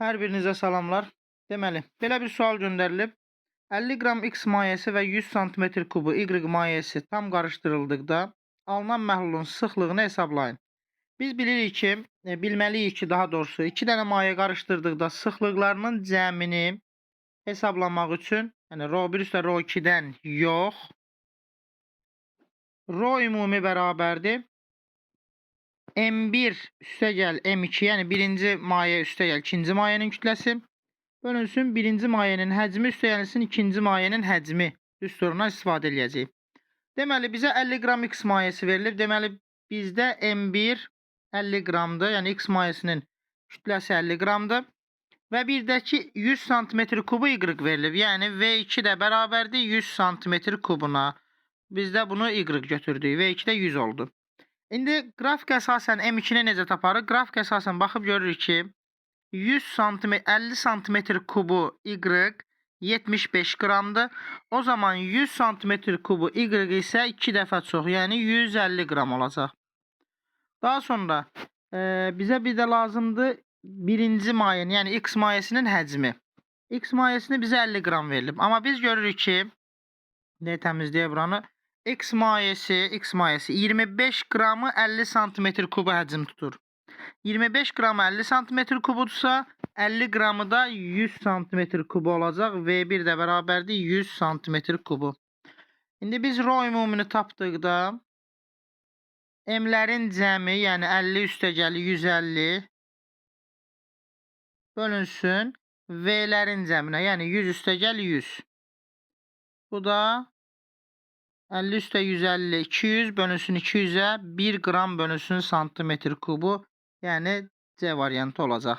Hər birinizə salamlar. Deməli, belə bir sual göndərilib. 50 qram X mayesi və 100 sm kubu Y mayesi tam qarışdırıldıqda alınan məhlulun sıxlığını hesablayın. Biz bilirik ki, bilməliyik ki, daha doğrusu 2 dənə maye qarışdırdıqda sıxlıqlarının cəmini hesablamaq üçün, yəni ρ1 üstə ρ2-dən yox, ρ ümumi bərabərdir M1 üstəgəl M2, yəni birinci maye üstəgəl ikinci mayenin kütləsi bölünsün birinci mayenin həcmi üstəgəlsin ikinci mayenin həcmi düsturundan istifadə edəcəyik. Deməli, bizə 50 qram X mayesi verilib. Deməli, bizdə M1 50 qramdır. Yəni, X mayesinin kütləsi 50 qramdır. Və bir də ki, 100 sm kubu Y verilib. Yəni, V2 də bərabərdir 100 sm kubuna. Biz də bunu Y götürdük. V2 də 100 oldu. İndi qrafik əsasən M2-ni necə taparıq? Qrafik əsasən baxıb görürük ki, 100 sm, 50 sm kubu Y 75 qramdır. O zaman 100 sm kubu Y isə 2 dəfə çox, yəni 150 qram olacaq. Daha sonra bizə bir də lazımdır birinci mayenin, yəni X mayesinin həcmi. X mayesini bizə 50 qram verilib. Amma biz görürük ki, təmizləyə buranı. X mayesi 25 qramı 50 sm kubu həcm tutur. 25 qramı 50 sm kubudursa 50 qramı da 100 sm kubu olacaq. V1 də bərabərdir 100 sm kubu. İndi biz ρ ümumunu tapdıqda M-lərin cəmi, yəni 50 üstəgəli 150 bölünsün V-lərin cəminə, yəni 100 üstəgəl 100. Bu da 50 üstə 150, 200 bölünsün 200'ə 1 qram bölünsün santimetr kubu, yəni C variantı olacaq.